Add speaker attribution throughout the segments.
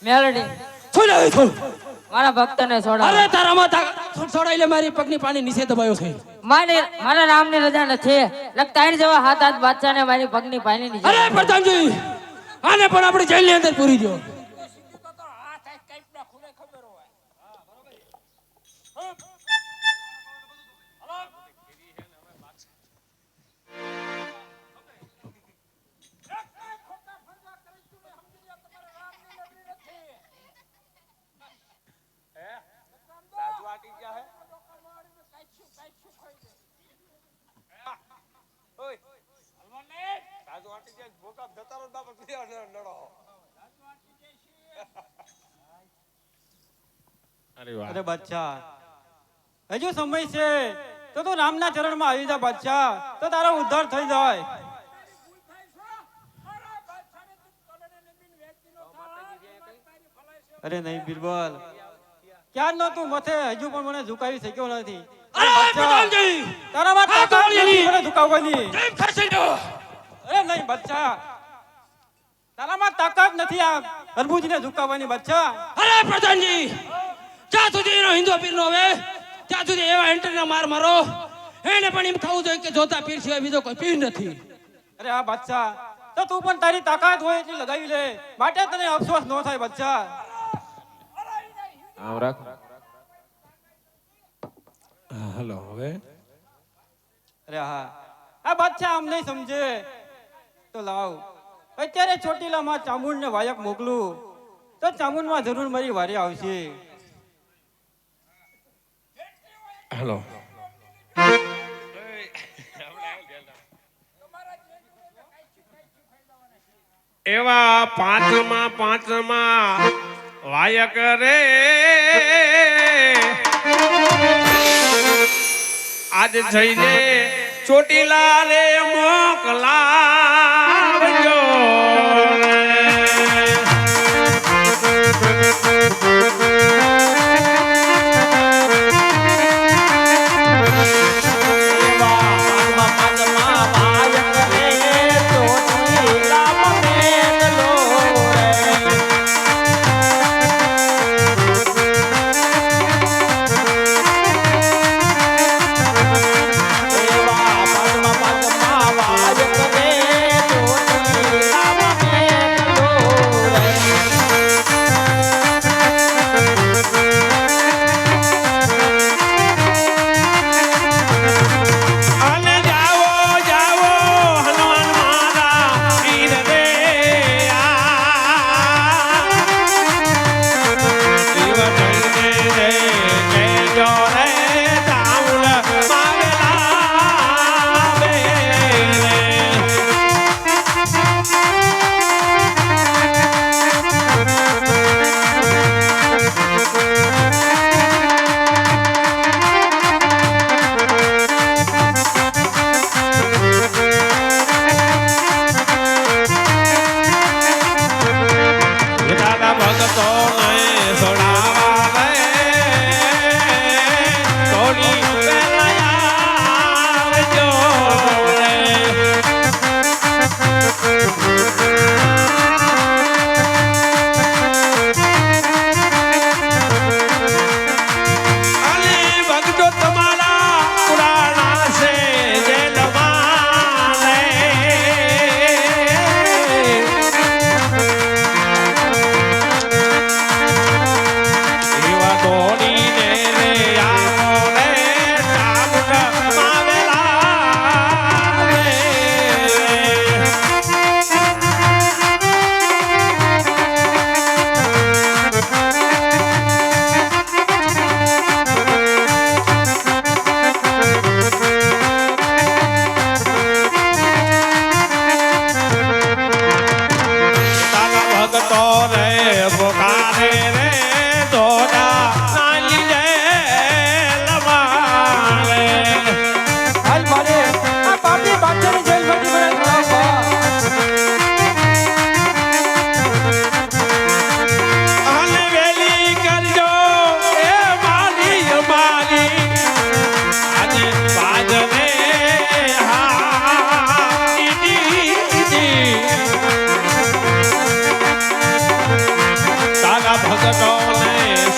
Speaker 1: મેલડી
Speaker 2: છોડ હવે છોડ.
Speaker 1: મારા ભક્તને છોડાવો.
Speaker 2: અરે તારામાં છોડાઈ લે, મારી પગની પાણી નીચે દબાયો છે.
Speaker 1: મારા રામની રજા નથી. લગતાઈર જેવા હાથ હાથ બાદશાહને મારી પગની પાણી નીચે.
Speaker 2: અરે પ્રધાનજી, આને પણ આપણે જેલની અંદર પૂરી દો.
Speaker 3: અરે બાદશાહ, હજુ સમય છે તો તું રામના ચરણમાં આવી જા બાદશાહ, તો તારો ઉદ્ધાર થઈ જાય. અરે નહીં બિરબલ, ક્યાં નો તું મથે હજુ પણ મને ઝુકાવી શક્યો નથી.
Speaker 2: અરે પ્રધાનજી,
Speaker 3: તારામાં તાકાત નથી મને ઝુકાવવાની.
Speaker 2: કેમ ખસી દો?
Speaker 3: અરે નહીં બાદશાહ, તારામાં તાકાત નથી આ હરભુજને ઝુકાવવાની બાદશાહ.
Speaker 2: અરે પ્રધાનજી, જ્યાં સુધી એનો હિન્દુ પીર નો હવે ત્યાં સુધી એવા એન્ટરના માર મારો. એને પણ એમ થવું જોઈએ કે જોતા પીર સિવાય બીજો કોઈ પીર નથી.
Speaker 3: અરે આ બાદશાહ, તો તું પણ તારી તાકાત હોય એટલી લગાવી લે, માટે તને અફસોસ ન થાય બાદશાહ.
Speaker 4: આમ રાખ.
Speaker 2: હેલો હવે.
Speaker 3: અરે હા, આ બાદશાહ આમ નહીં સમજે તો લાવ અત્યારે ચોટીલામાં ચામુંડને વાયક મોકલું, તો ચામુંડમાં જરૂર મારી વારી આવશે.
Speaker 2: હેલો.
Speaker 5: એવા પાંચમા વાયક રે આજ જઈને ચોટીલા રે મોકલાવજો રે.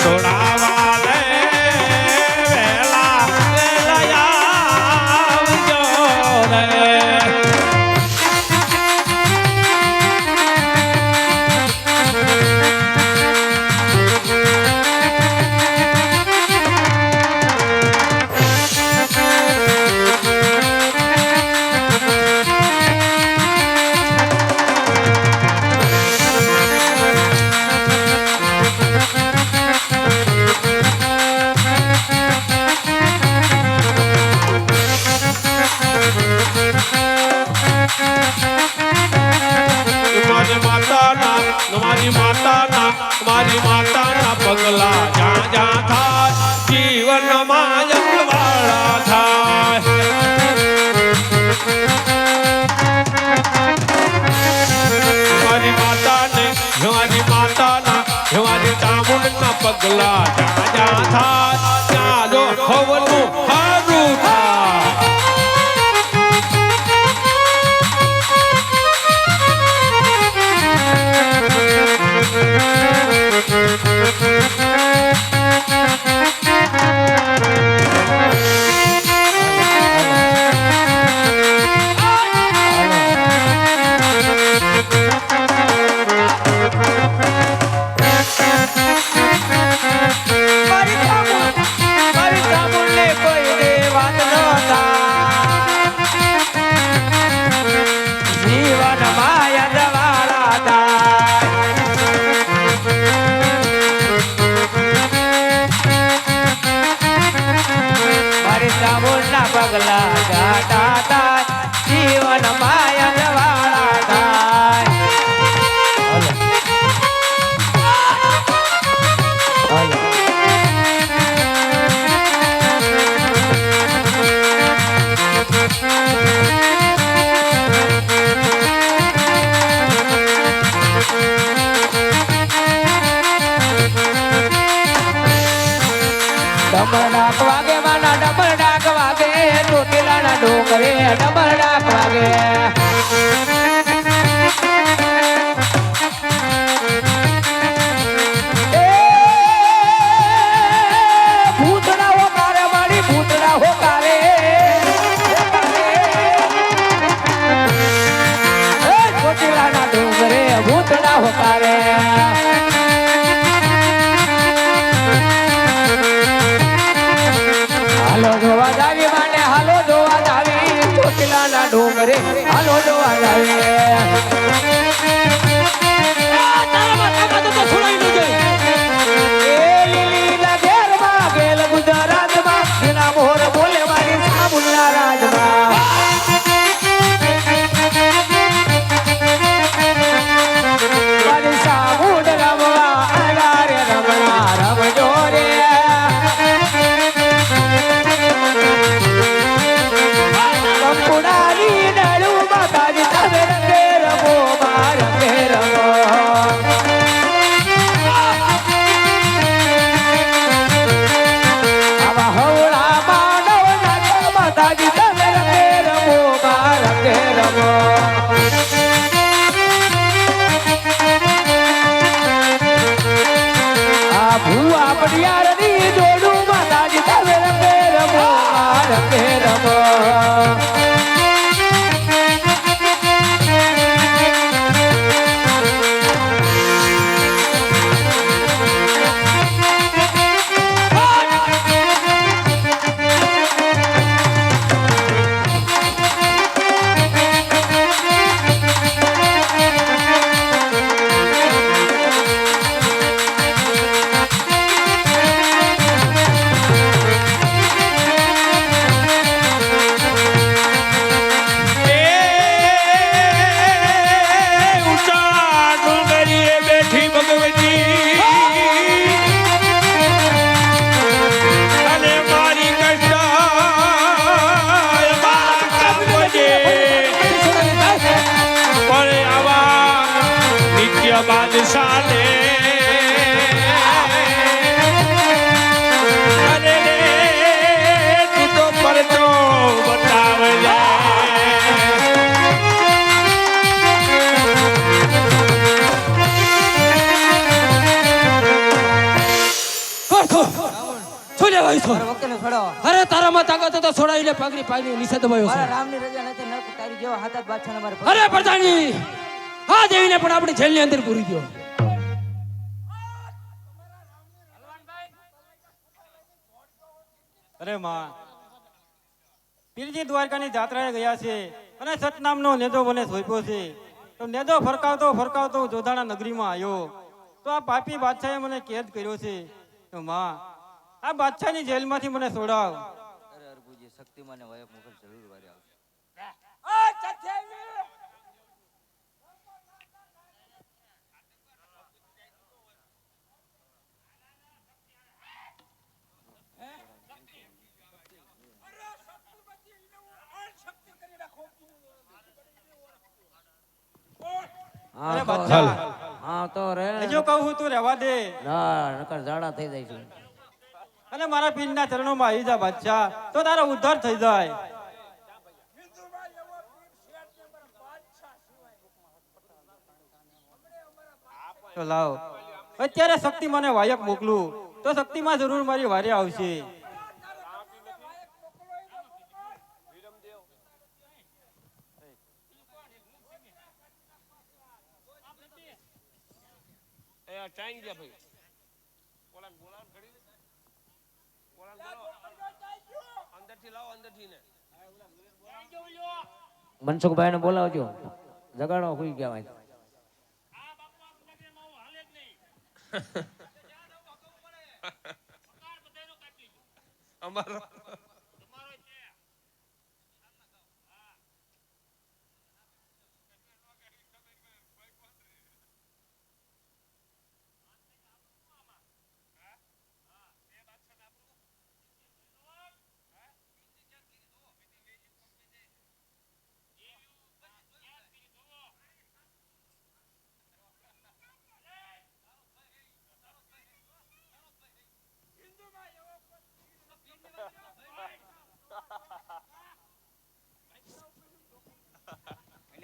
Speaker 5: છોડાવા લે વેલા વેલા આવજો રે મારી માતાના પગલા જ્યાં જ્યાં થાય જીવનમાં જગવાળા થાય મારી માતાના મારી ચામુંડના પગલા જ્યાં જ્યાં થાય ત્યાં જો ખવનું હારું થાય
Speaker 1: પગલા જાતા થાય જીવન માયા વાળા થાય ડબલ ડાક વાગે માના ડબલ ડાક વાગે ચોટીલાના ડોંગરે ડબલ ડાક વાગે ભૂતડા હો કારે મારી ભૂતડા હો કારે ચોટીલાના ડોંગરે ભૂતડા હો કારે હાલો જોવા જાવી માને હાલો જોવા જાવી ચોટીલાના ડોંગરે હાલો જોવા જાવી ભૂવા પડિયારની જોડું માતાજી તમે રમે રમો રમે રમો બાદશાહ ને અરે રે તું તો પરચો બતાવજે
Speaker 4: છોડો.
Speaker 2: અરે તારામાં તાકાત હોય તો છોડાવી લે. પાઘડી પાઘડી નીચે દબાયો
Speaker 4: મારા
Speaker 2: છે.
Speaker 4: રામની રજા નથી નક તારી જેવા હાથા બાદશાહને મારે
Speaker 2: અરે પ્રધાનજી, આ દેવીને પણ આપણી જેલની અંદર પૂરી દો.
Speaker 3: અરે માં, પીરજી દ્વારકાની જાત્રાએ ગયા છે અને સતનામનો નેદો મને સોંપ્યો છે. તો નેદો ફરકાવતો ફરકાવતો જોધાણા નગરીમાં આવ્યો તો આ પાપી બાદશાહે મને કેદ કર્યો છે. તો માં, આ બાદશાહની જેલમાંથી મને છોડાવ.
Speaker 4: અરે અરબુજી શક્તિમાને વાયક મોકલ જરૂર વારે આવશે.
Speaker 1: હા
Speaker 3: અરે
Speaker 1: તો
Speaker 3: બાદશાહ,
Speaker 1: હા તો રે
Speaker 3: હજુ કહું છું તું રહેવા દે
Speaker 1: ના નકર ઝાડા થઈ જાય છે.
Speaker 3: અને મારા પીરના ચરણોમાં આવી જા બાદશાહ, તો તારો ઉદ્ધાર થઈ જાય. તો લાવ, અત્યારે શક્તિમાને વાયક મોકલું તો શક્તિમાં જરૂર મારી વારે આવશે.
Speaker 1: મનસુખભાઈ ને બોલાવજો, જગાડો હુઈ ગયા હોય.
Speaker 5: અમારો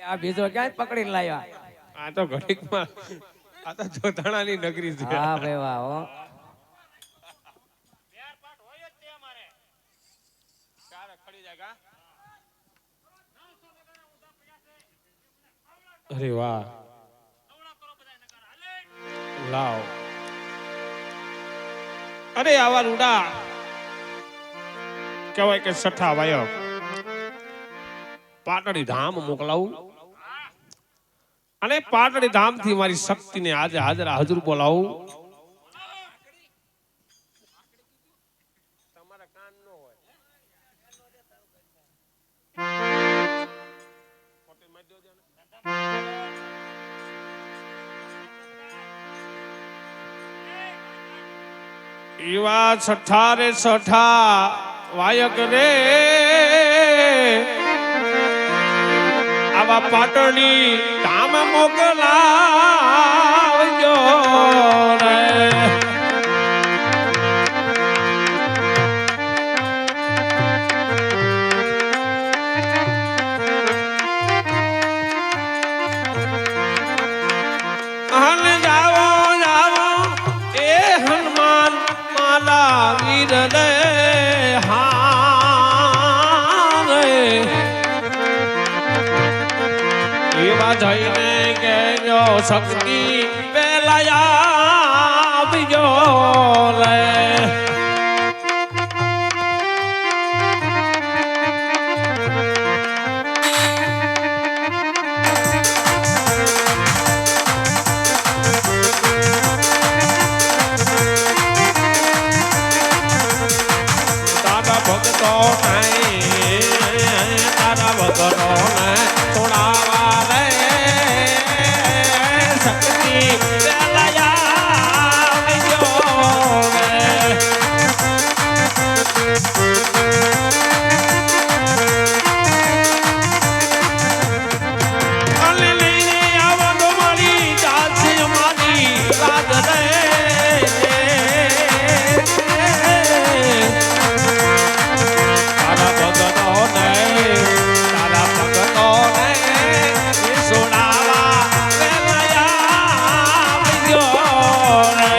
Speaker 1: આ બીજો ક્યાં પકડીને લાવ્યા?
Speaker 5: આ તો ઘડીકમાં, આ તો જોધાણાની નગરી છે.
Speaker 1: હા ભાઈ વાહ હો.
Speaker 5: અરે વાહ, લાવ. અરે આવા રૂડા કહેવાય કે સઠા વાયક પાટડી ધામ મોકલાવું અને પાટડી ધામ થી મારી શક્તિને આજે હાજર હાજર બોલાવું. તમારા કાન નો હોય. એવા છઠ્ઠા રે છઠ્ઠા વાયક રે આવા પાટણી ધામ મોકલાવજો રે. હન જાવો જાવો એ હનુમાન માલા વીર રે હા રે. એવા જઈને કેજો શક્તિ પેલા આવજો રે. તારા ભક્તો તારા ભક્તો ને છોડાવા રે શક્તિ પેલા આવજો રે. અને લઈને આવવાનો મારી ચાલશે મારી રાજ રે. તારા ભગતો ને સોનાવા આવજો રે.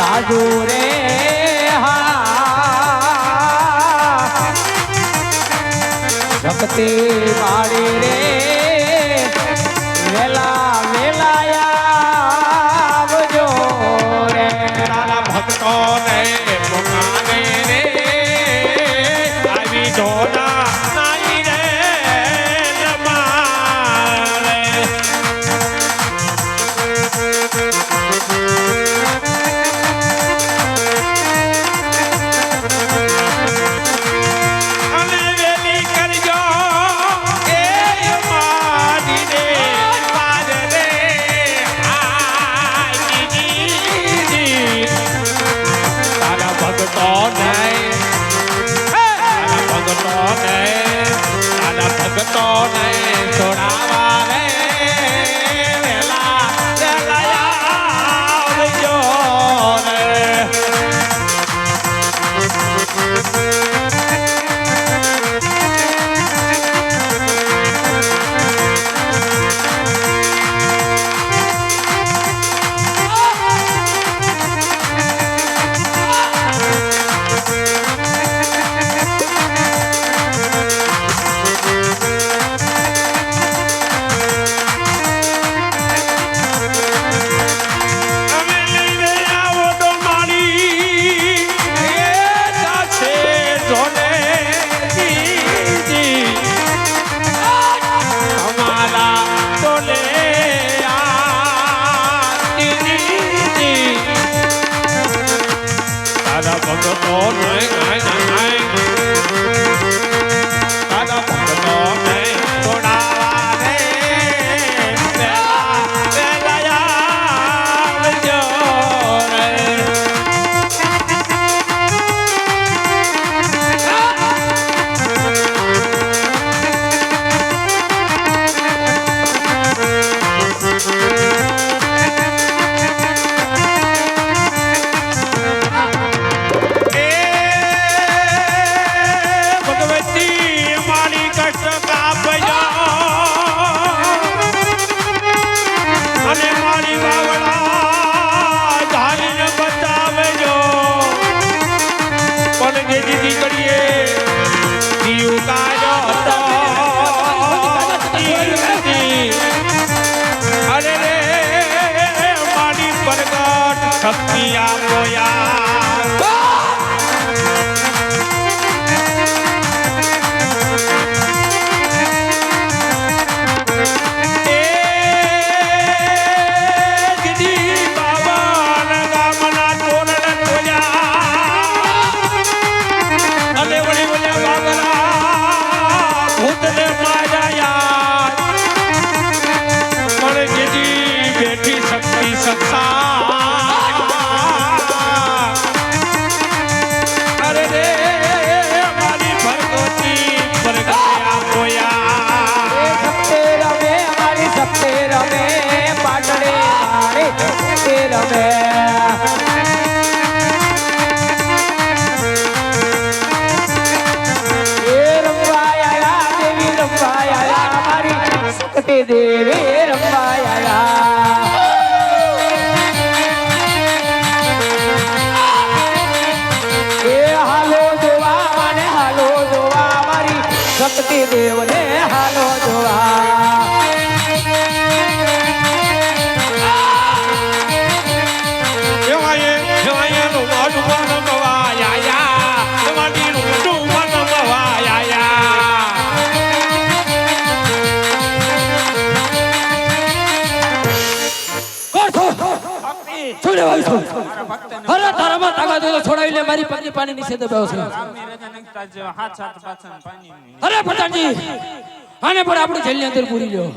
Speaker 1: રાજુ રે શક્તિ મારી રે વેલા આવજો રે
Speaker 5: તારા ભક્તોને પોકારે રે આવી જોડા નાઈ રે રમારે અને વેલી કરજો એ મારી રે પાર રે આજી તારા ભક્તોને છોડાવા રે વેલા આવજો રે અમે લઈને આવો તો મારી એ સાથે જોને દીદી અમારા તોલે દીદી તારા ભગતો નહીં તારા ભગતો નહીં છોડાવા રે વેલા આવજો રે એ ભગવતી મારી કષ્ટ કાપજો અને મારી વાવડા ધારીને બચાવજો પણ જે દીદી કરીએ દીવ કાજો હતો અરે રે મારી પ્રગટ શક્તિ આપો યાર એ દીદી બાબાના ગામના તોરણે તોડ્યા અને વળી વળ્યા બાબરા ભૂતને માર્યા પણ દીદી બેઠી શક્તિ સત્તા અરે રે મારી ભરગોતી પ્રગટ આપો યાર
Speaker 1: સપ્તે રમે અમારી સપ્તે રમે પાટણે મારે સપ્તે રમે એ રમવાયા દેવી રમવાયા અમારી શક્તિ દેવી રમવાયા એ હાલો જોવા અને હાલો જોવા અમારી શક્તિ દેવને હાલો જોવા
Speaker 5: જવાયે નું મોઢું નમવાયા તમારી રૂડું નમવાયા
Speaker 2: અરે તારામાં તાકાત હોય તો છોડાવી લે મારી પત્ની પાણી નીચે દબાવ છે અરે પ્રધાનજી આને પણ આપણે જેલની અંદર પૂરી લ્યો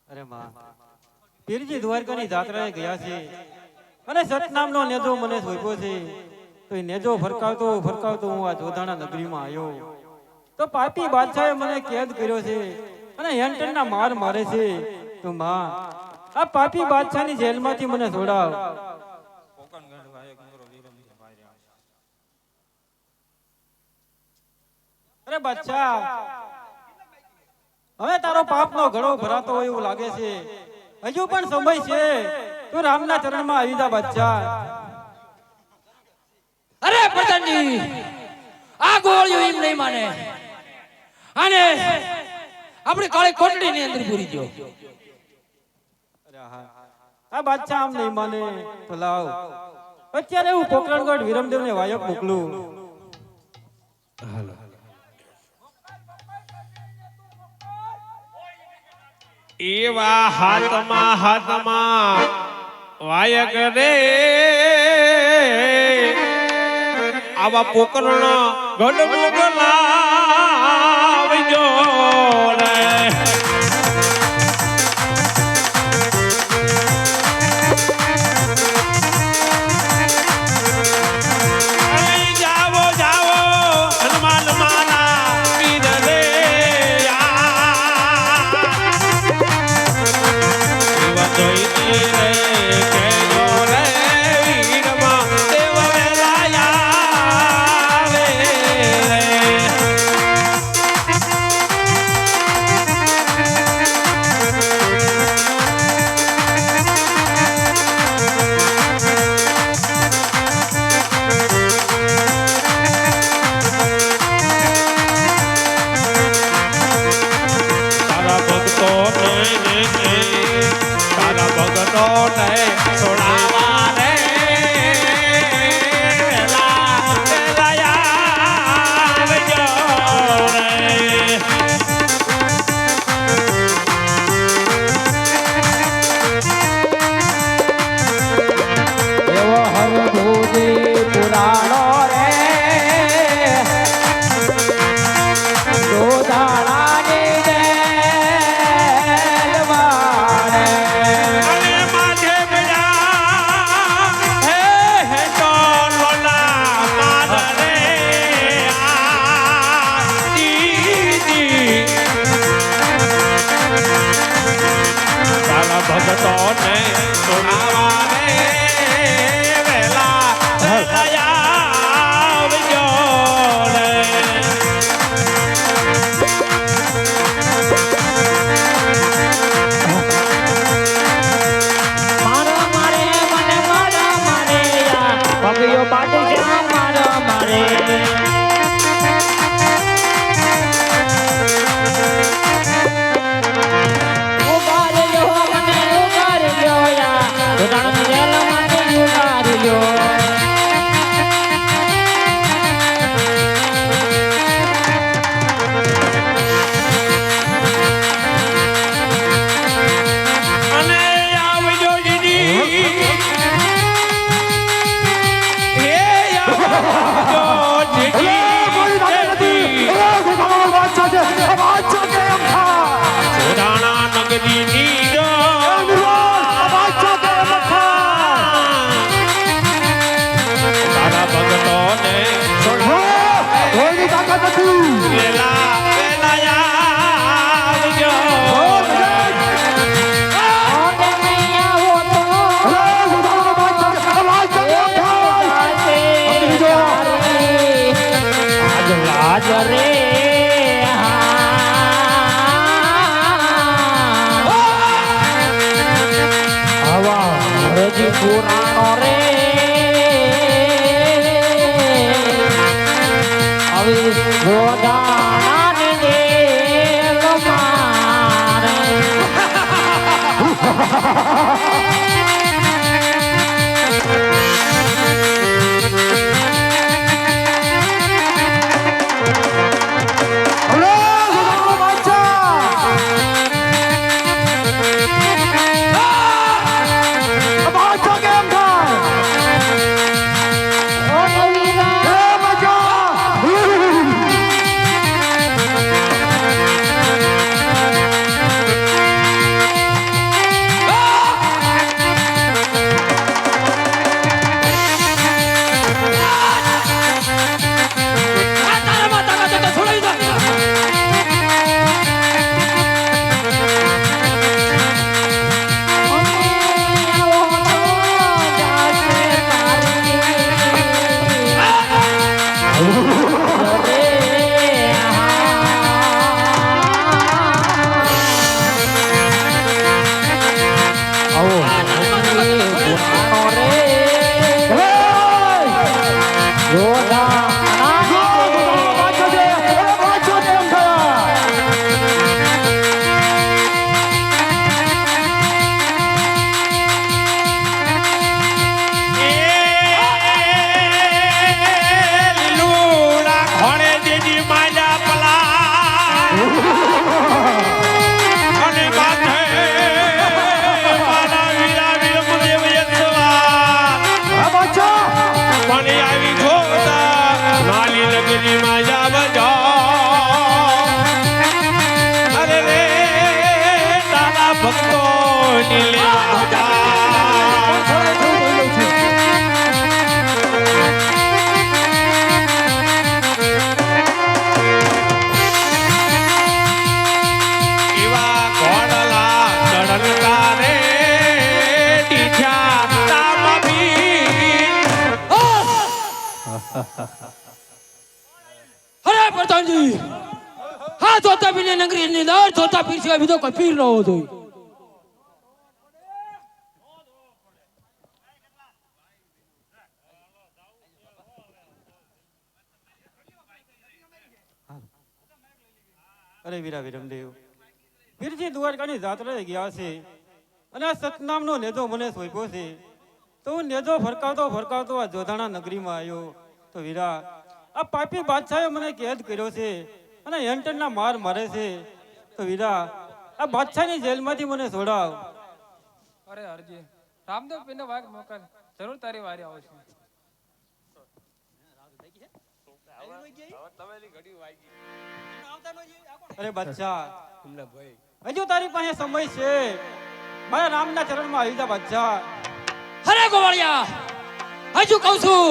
Speaker 3: અરે માં પીરજી દ્વારકાની જાત્રાએ ગયા છે અને સતનામનો નેજો મને સોંપ્યો છે તો એ નેજો ફરકાવતો ફરકાવતો હું આ જોધાણા નગરીમાં આવ્યો તો પાપી બાદશાહે મને કેદ કર્યો છે અને હેન્ટનના માર મારે છે તો માં આ પાપી બાદશાહની જેલમાંથી મને છોડાવ અરે બાદશાહ, હવે તારો પાપનો ઘડો ભરાતો હોય એવું લાગે છે. હજુ પણ સમય છે. તું રામના ચરણમાં આવી જા બાદશાહ.
Speaker 2: અરે પ્રધાનજી, આ ગોળીઓ એમ નહીં માને. આને આપણી કાળી કોટડીની અંદર પૂરી દો.
Speaker 3: આ બાદશાહ આમ નહીં માને તો લાવ, અત્યારે હું પોકરણગઢ વિરમદેવને વાયક મોકલું.
Speaker 5: એવા હાથમાં વાયક રે આવા પોકરણ ગઢ મોકલાવજો રે. જાવો જાવો હનુમાન માના પીર રે
Speaker 1: એવો હરભુજી પુરાણો રે જોધાણાની જેલવાડે.
Speaker 5: ભગતો ને સુનાવા રે વેલા આવજો રે.
Speaker 1: મારા મારે મને મારા મારે પગયો બાદશાહ મારા મારે. ઉગારી લ્યો મને ઉગારી લ્યો યા જોધાણાની જેલમાંથી ઉગારી લ્યો.
Speaker 5: અને આવજો દીદી હે આવજો દીદી જોધાણા નગરી ની જો તારા ભગતો ને વેલા વેલા આવજો.
Speaker 1: ઓને નહીં આવો તો આજ રે હવા હરજી પુરાણો રે આવી જોધાણાની રે
Speaker 5: નગરી માં જાવજો અરે રે તારા ભક્તો એવા ઘોડલા ચડતા રે ટીઠ્યા રામ
Speaker 2: અરે પ્રધાનજી હા જોતા પીર નગરી ની અંદર જોતા પીર સિવાય બીજો કોઈ પીર ન હોવો જોઈએ.
Speaker 3: અરે વીરા વિરમદેવ પીરજી દ્વારકાની જાત્રાએ ગયા છે અને આ સતનામનો નેજો મને સોંપ્યો છે તો હું નેજો ફરકાવતો ફરકાવતો આ જોધાણા નગરીમાં આવ્યો તો વીરા આ પાપી બાદશાહે મને કેદ કર્યો છે અને હેન્ટનના માર મારે છે તો વીરા આ બાદશાહની જેલમાંથી મને છોડાવ.
Speaker 6: અરે હરજી રામદેવ પીરને વાગ મોકલ જરૂર તારી વારી આવશે.
Speaker 3: અરે બાદશાહ હજુ તારી પાસે સમય છે મારા રામના ચરણમાં આવી જા બાદશાહ.
Speaker 2: અરે ગોવાળિયા હજુ કહું છું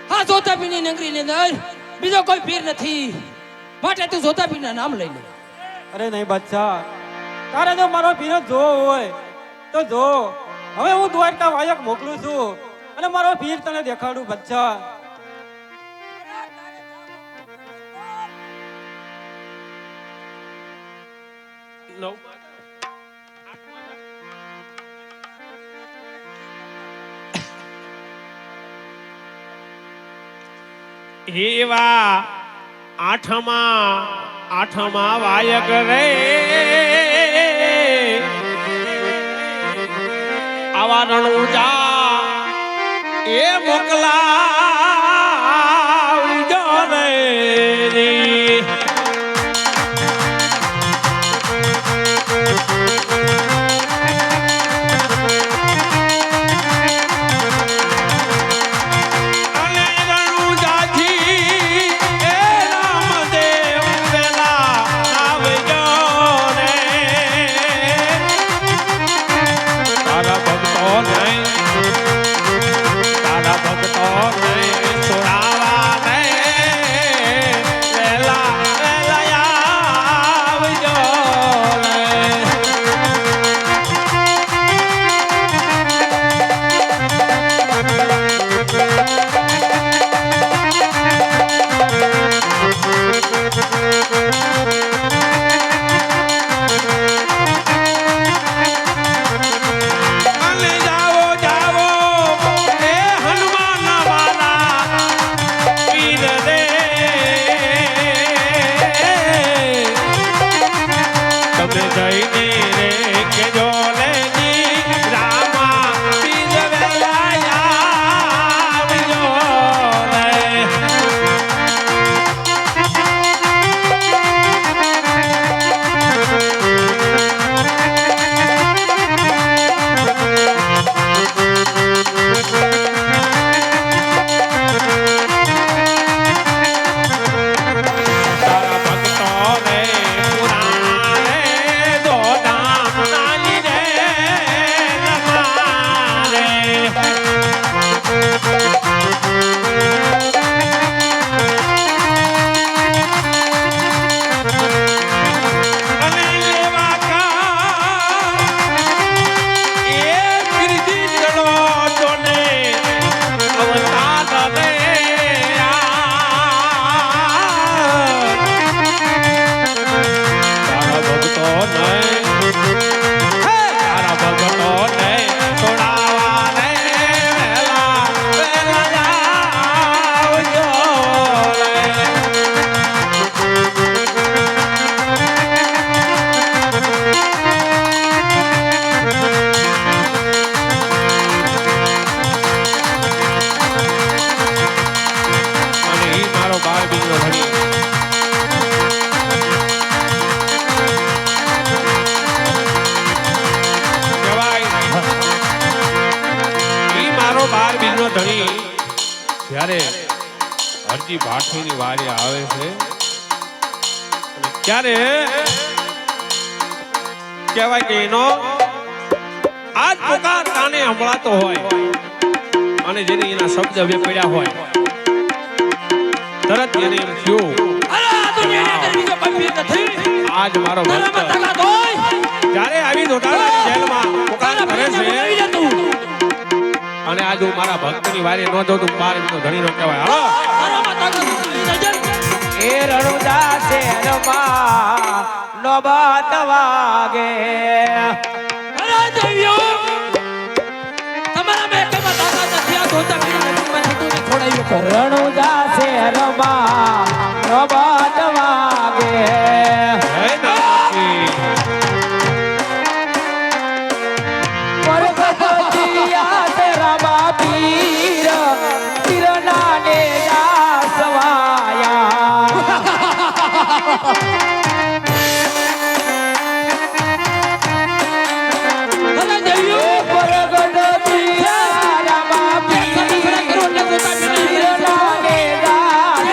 Speaker 2: હા જોતા પીર ની નગરી ની અંદર બીજો કોઈ પીર નથી માટે તું જોતા પીર ના નામ લઈ લે.
Speaker 3: અરે નહીં બાદશાહ તારે જો મારો પીર જોવો હોય તો જો હવે હું દ્વારકા વાયક મોકલું છું અને મારો પીર તને દેખાડું બાદશાહ.
Speaker 5: એવા આઠમા વાયક રે આવા રણુજા એ મોકલાવજો રે હરજી ભાઠીની વારી આવે છે અને ત્યારે કહેવાય કે એનો આજ પુકાર કાને સંભળાતો હોય અને જેને એના શબ્દ વેપડ્યા હોય તરત એને એમ થયું
Speaker 2: અરે આ દુનિયાની અંદર બીજો કોઈ પીર નથી.
Speaker 5: આજ મારો
Speaker 2: તારામાં
Speaker 5: ભક્ત
Speaker 2: તાકાત હોય
Speaker 5: જ્યારે આવી દોટાળાની જેલમાં પુકાર
Speaker 2: તારા
Speaker 5: કરે
Speaker 2: પીરને
Speaker 5: છે
Speaker 2: બોલાવી લે તું.
Speaker 5: અને આજ હું મારા ભક્તની વારી ન દઉં તો બાર એમનો ધણીનો કહેવાય હાલો
Speaker 2: તારામાં તાકાત નથી.
Speaker 1: એ રણુજા શહેરમાં નોબત વાગે
Speaker 2: અરે દેવીઓ તમારા મેં કેમાં તાકાત નથી. આ ધોતા પીરના નજીકમાં નીકળીને છોડાયું કર.
Speaker 1: રણુજા શહેરમાં નોબત વાગે
Speaker 5: હે નાથજી.
Speaker 1: પરગતિયા તેરા બાપીર તિરના ને દાસવાયા
Speaker 2: અરે દેવીઓ
Speaker 1: પરગતિયા બાપીર તિરના ને દાસ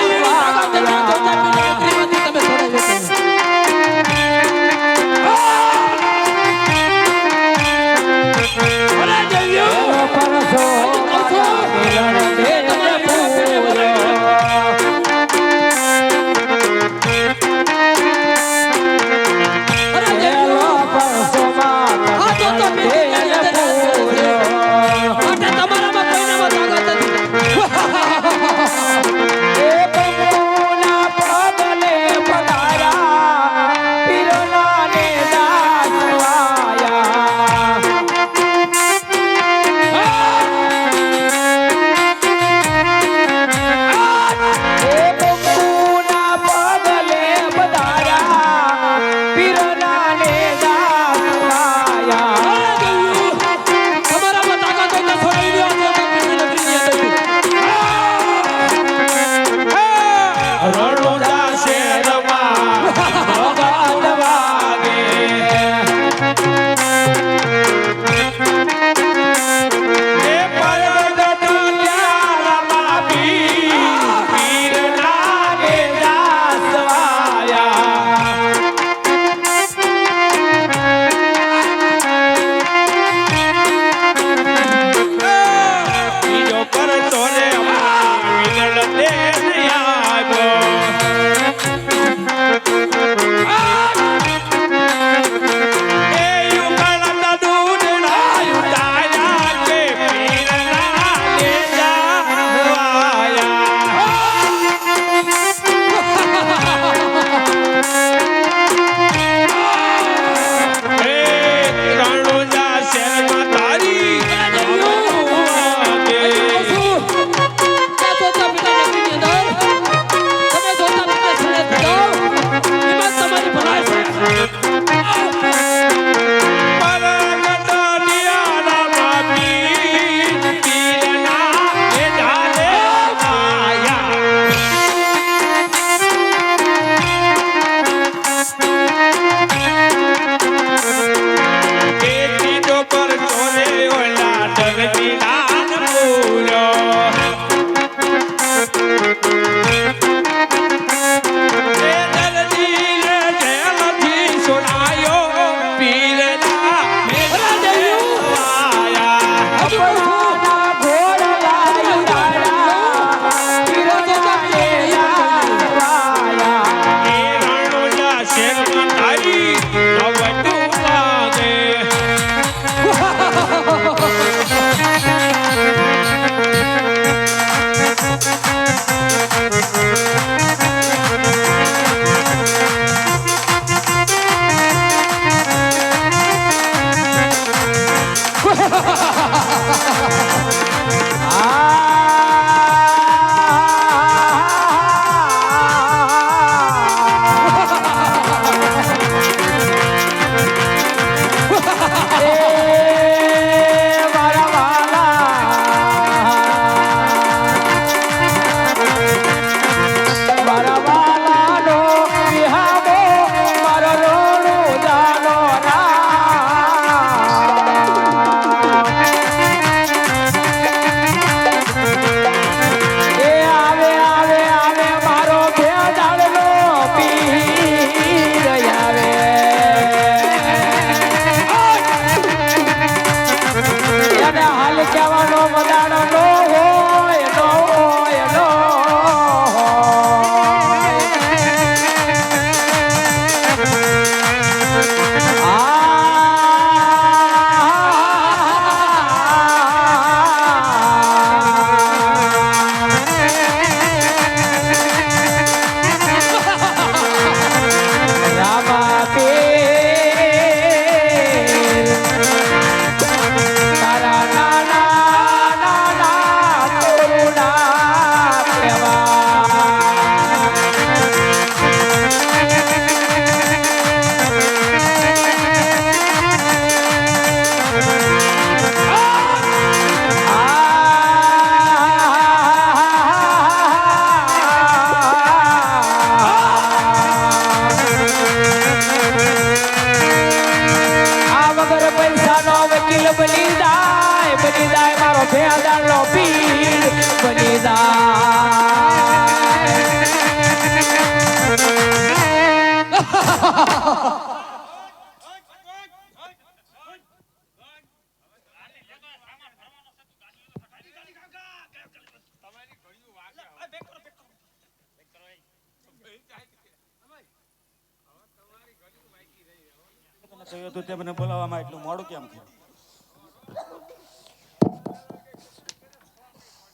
Speaker 7: કહ્યું હતું તે મને બોલાવવામાં એટલું મોડું કેમ થયું?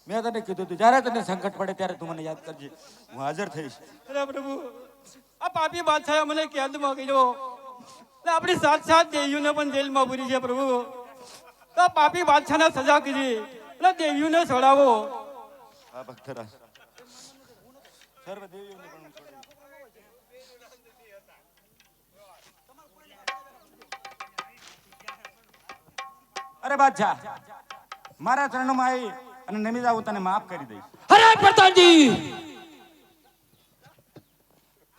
Speaker 7: મેં તને કીધું હતું જ્યારે તને સંકટ પડે ત્યારે તું મને યાદ કરજે, હું હાજર થઈશ.
Speaker 3: અરે પ્રભુ, આ પાપી બાદશાહે મને કેદમાં કર્યો ને આપણી સાત દેવીઓને પણ જેલમાં પૂરી છે પ્રભુ. તો આ પાપી બાદશાહને સજા કરી અને દેવીઓને છોડાવો.
Speaker 7: હા ભક્તરાજ, સર્વ દેવીઓને પણ હું છોડાવીશ. અરે બાદશાહ, મારા ચરણોમાં આવી અને નમી જાવ, તને માફ કરી દઈશ.
Speaker 2: અરે પ્રધાનજી,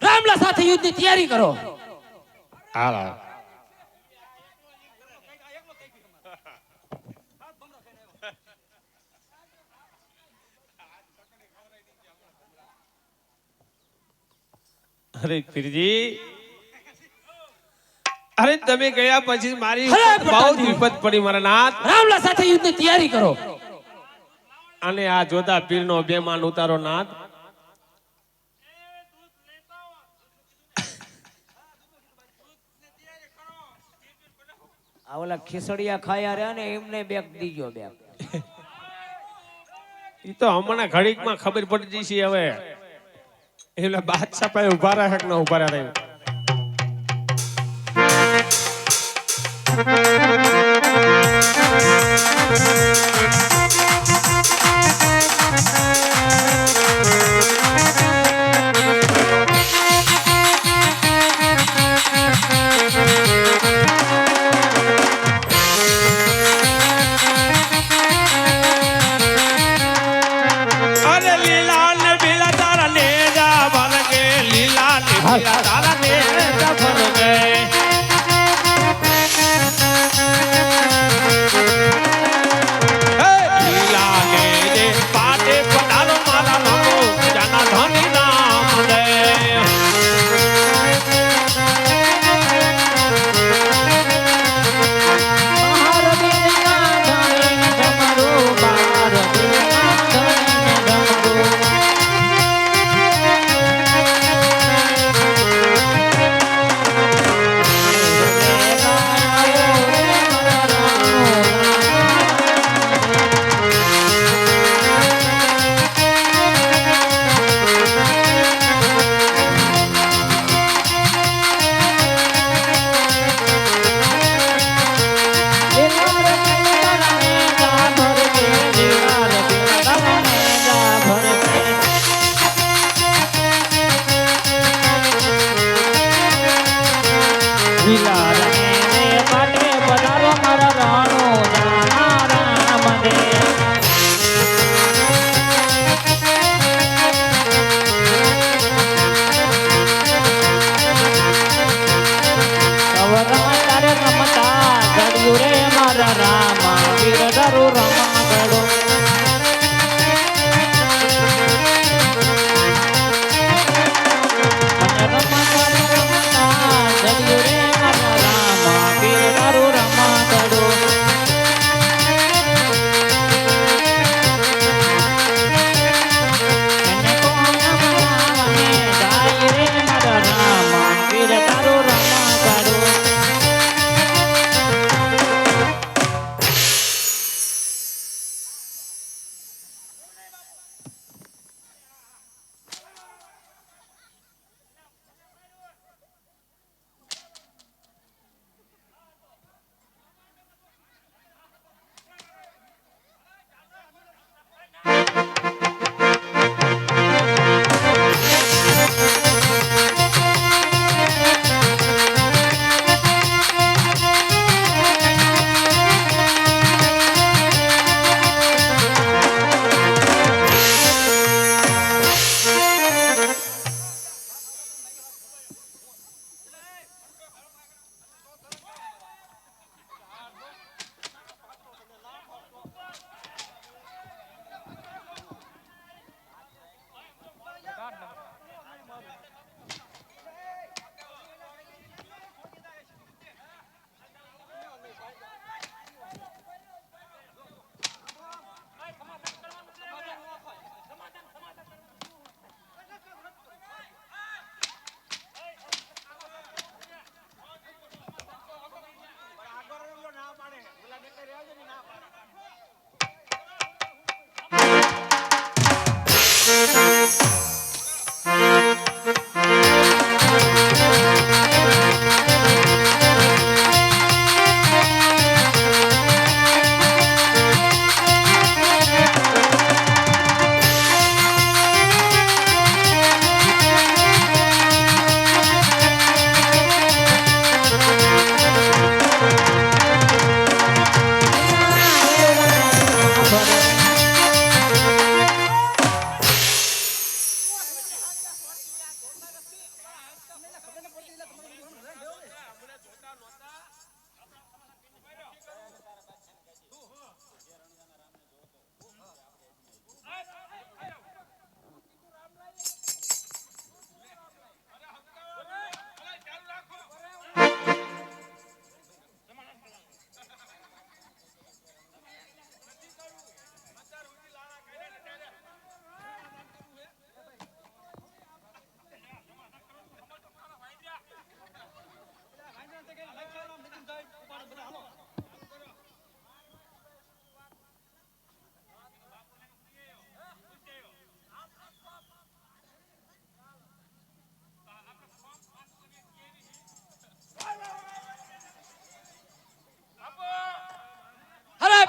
Speaker 2: રામલા સાથે યુદ્ધની તૈયારી કરો.
Speaker 5: હાલો. અરે પીરજી, અરે તમે ગયા પછી મારી
Speaker 2: અરે
Speaker 5: બહુ
Speaker 2: પ્રધાનજી.
Speaker 5: વિપત પડી મારા નાથ.
Speaker 2: રામલા સાથે યુદ્ધની તૈયારી કરો.
Speaker 5: અને આ જોતા પીરનો બેમાન ઉતારો નાથ.
Speaker 1: આ ઓલા ખીસડિયા ખાયા રહ્યા ને એમને બેક દીજો બેક.
Speaker 5: ઈ તો હમણાં ઘડીકમાં ખબર પડી જશે. હવે એટલે બાદશાહ પાસે ઉભા રહે કે ના ઉભા રહે. અરે લીલા ને બીલા તારા નેજા ભરગે, લીલા ને બીલા તારા નેજા ભરગે. હે લીલા ને જે પાટે પધારો મારા લોકો, જાના ધની નામ દે.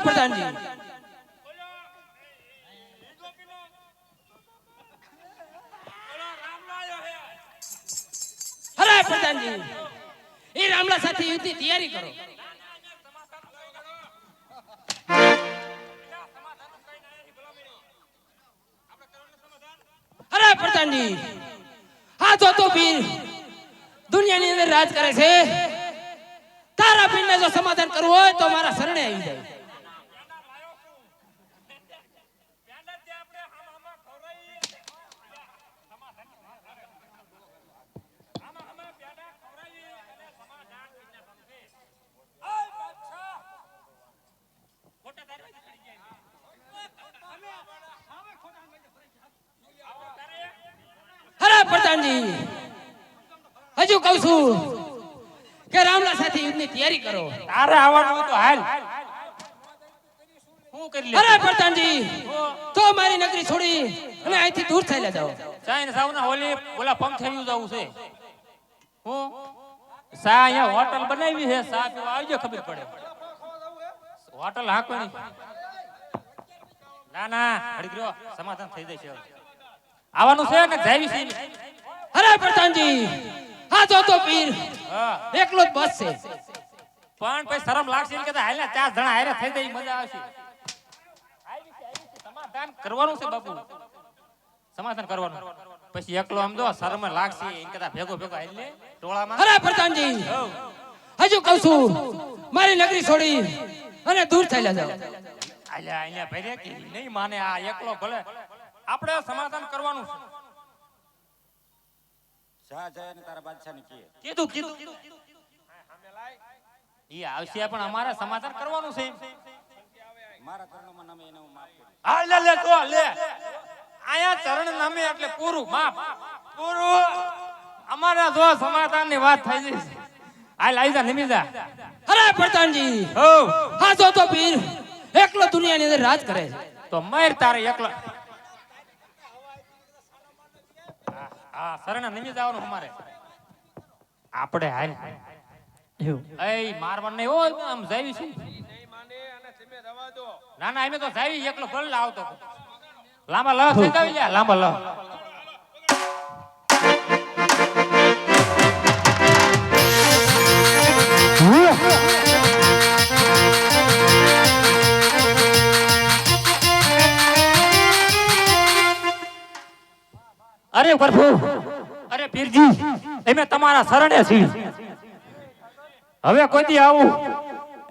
Speaker 2: પ્રધાનજી અરે પ્રધાનજી એ રામલા સાથે યુદ્ધની તૈયારી કરો અરે પ્રધાનજી આ તો પીર દુનિયાની અંદર રાજ કરે છે તારા પીરને જો સમાધાન કરવું હોય તો મારા શરણે આવી જાય અરે પ્રધાનજી હજુ કહું છું કે રામલા સાથે યુદ્ધની તૈયારી કરો
Speaker 3: તારે આવવાનું હોય તો હાલ હું કરી લે
Speaker 2: અરે પ્રધાનજી તો મારી નગરી છોડી અને અહીંથી દૂર થઈને જાઓ
Speaker 3: ચાઈન સાવના હોલી ઓલા પંખેયું જવું છે હું સા અહીંયા હોટલ બનાવી છે સા પીવા આવજો ખબર પડે હોટલ હાકો નહીં ના ના હડી ગયો સમાધાન થઈ જશે આવવાનું છે ને જાવી છે
Speaker 2: અરે પ્રધાનજી આ તો પીર
Speaker 3: હા
Speaker 2: એકલો જ બસ છે
Speaker 3: પણ પછી શરમ લાગશે એમ કે હાલ ને 4 જણા હારે થઈ જાય મજા આવશે સમાધાન કરવાનું છે બાપુ સમાધાન કરવાનું પછી એકલો આમ જો શરમ લાગશે એમ કદા ભેગો હાલ લે ટોળામાં
Speaker 2: અરે પ્રધાનજી હજુ કહું છું મારી નગરી છોડી અને દૂર થઈને જાઓ
Speaker 3: આલ્યા અહીંયા ભરે કે નહીં માને આ એકલો ભલે આપણે સમાધાન કરવાનું છે
Speaker 7: શાહ જય ને તારા બાદશાહને કહે
Speaker 3: કીધું ઈ આવશે પણ અમારે સમાધાન કરવાનું છે
Speaker 7: મારા ચરણોમાં નામે એને હું માફ કરું
Speaker 3: હા લે તો લે આયા ચરણ નામે એટલે પૂરું માફ પૂરું અમારા જો સમાધાન ની વાત થઈ જશે હાલ આવી જા નિમી જા
Speaker 2: અરે પ્રધાનજી
Speaker 3: હો
Speaker 2: આ તો પીર એકલો દુનિયાની અંદર રાજ કરે છે
Speaker 3: તો મર તારે એકલો હા શરણા નિમી જવાનું અમારે આપણે હાલ એ મારવા નહીં હોય આમ જાવી છે ના ના અમે તો જાવી એકલો ભલે આવતો લાંબા લ થઈ જાવી લ્યા લાંબા લ અરે પ્રભુ અરે પીરજી અમે તમારા શરણે છીએ હવે કોઈ દી આવું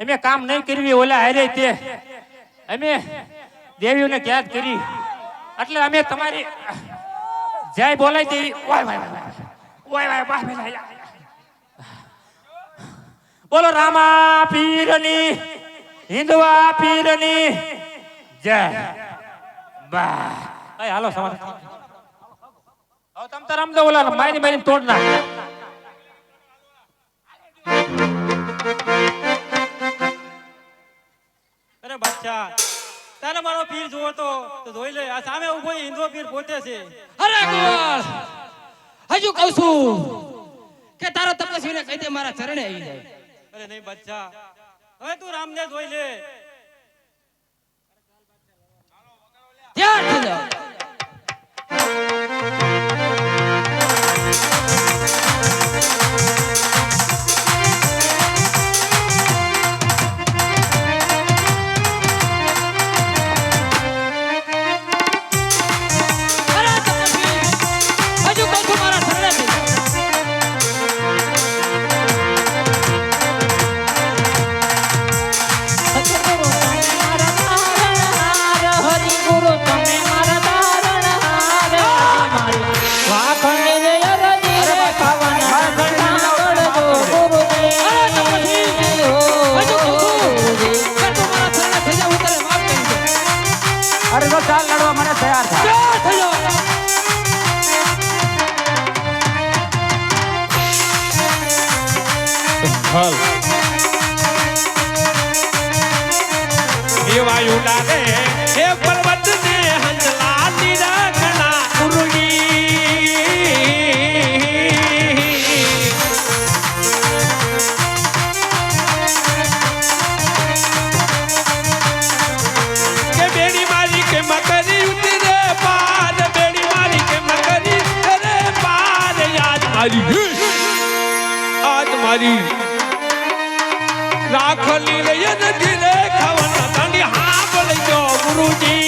Speaker 3: અમે કામ નહીં કરવી ઓલા હારે તે અમે દેવીઓને યાદ કરી એટલે અમે તમારી જય બોલાઈ દેવી ઓય વાય વાય બોલો રામા પીરની હિન્દવા પીરની જય બા એ હાલો સમાધાન હવે તમ તાર આમ તો ઓલા મારી તોડ નાખ
Speaker 8: અરે બાદશાહ તારે મારો પીર જોવો તો જોઈ લે આ સામે ઉભો હિન્દુ પીર પોતે છે
Speaker 2: અરે ગોળ હજુ કહું છું કે તારા તપસ્વીને કહી દે મારા ચરણે આવી જાય
Speaker 8: અરે નહીં બાદશાહ હવે તું રામને જોઈ લે
Speaker 2: ત્યાર થઈ જાઓ
Speaker 7: અરે તો ચાલ લડવા મને તૈયાર થાય
Speaker 5: હલ એ વાયુ ડાલે એ પર્વત ને હંસલાતી રાખના ઉરુડી આરી આજ મારી રાખલી લઈએ નથી રે ખાવાના દાંડી હા બોલજો ગુરુજી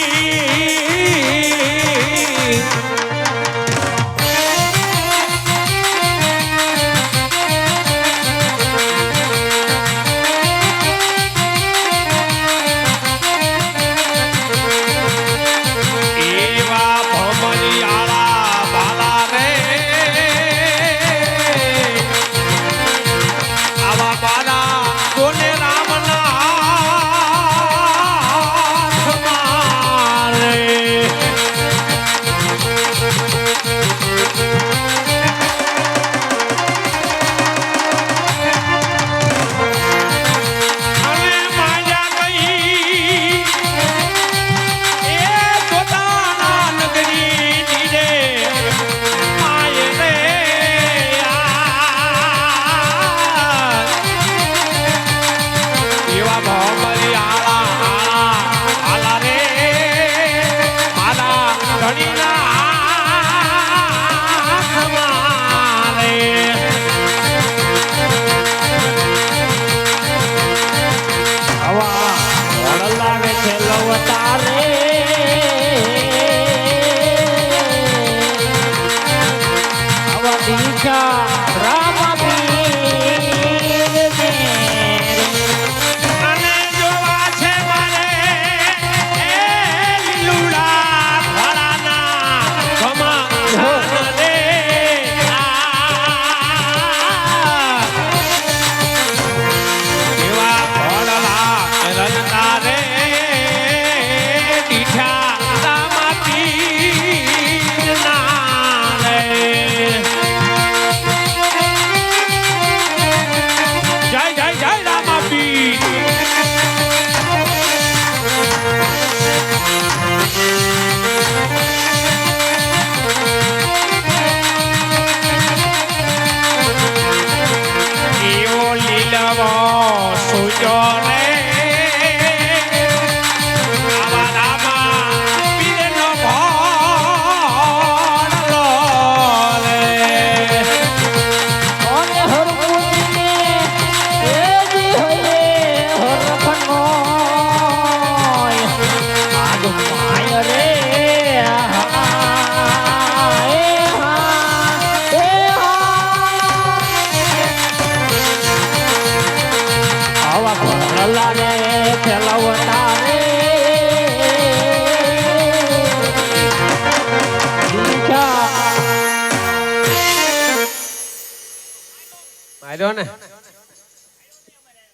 Speaker 1: માર્યો ને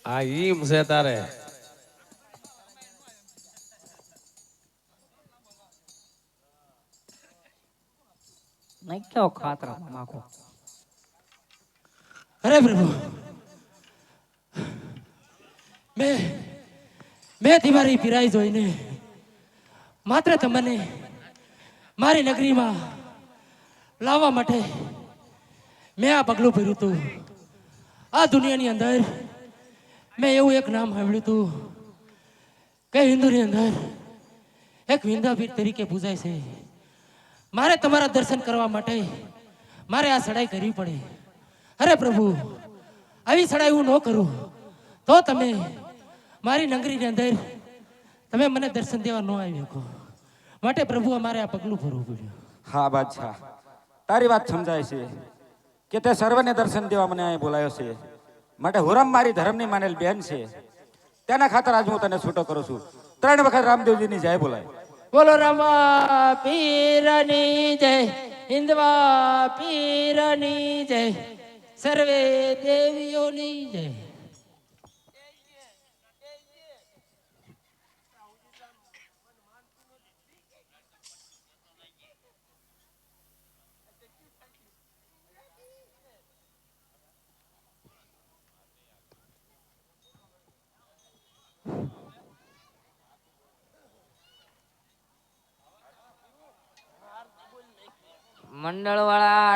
Speaker 1: આ ઈમ છે તારે
Speaker 2: નાખ્યો ખાતરા નાખો. અરે પ્રભુ મેં તમારી પીરાઈ જોઈને માત્ર તમને મારી નગરીમાં લાવવા માટે મેં આ પગલું ભર્યું હતું. આ દુનિયાની અંદર મેં એવું એક નામ સાંભળ્યું હતું કે હિન્દુની અંદર એક વિંધાપીર તરીકે પૂજાય છે. મારે તમારા દર્શન કરવા માટે મારે આ ચડાઈ કરવી પડે. અરે પ્રભુ આવી ચડાઈ હું ન કરું તો તમે મારી નગરીની અંદર તમે મને દર્શન દેવા ન આવી શકો. માટે પ્રભુ અમારે આ પગલું ભરવું પડ્યું.
Speaker 7: હા બાદશાહ, તારી વાત સમજાય છે કે તે સર્વને દર્શન દેવા મને અહીં બોલાયો છે. માટે હુરમ મારી ધર્મની માનેલ બેન છે, તેના ખાતર આજ હું તને છૂટો કરું છું. 3 વખત રામદેવજીની જય બોલાય.
Speaker 2: બોલો રામા પીરની જય, હિન્દવા પીરની જય, સર્વે દેવીઓની જય.
Speaker 4: મંડળ વાળા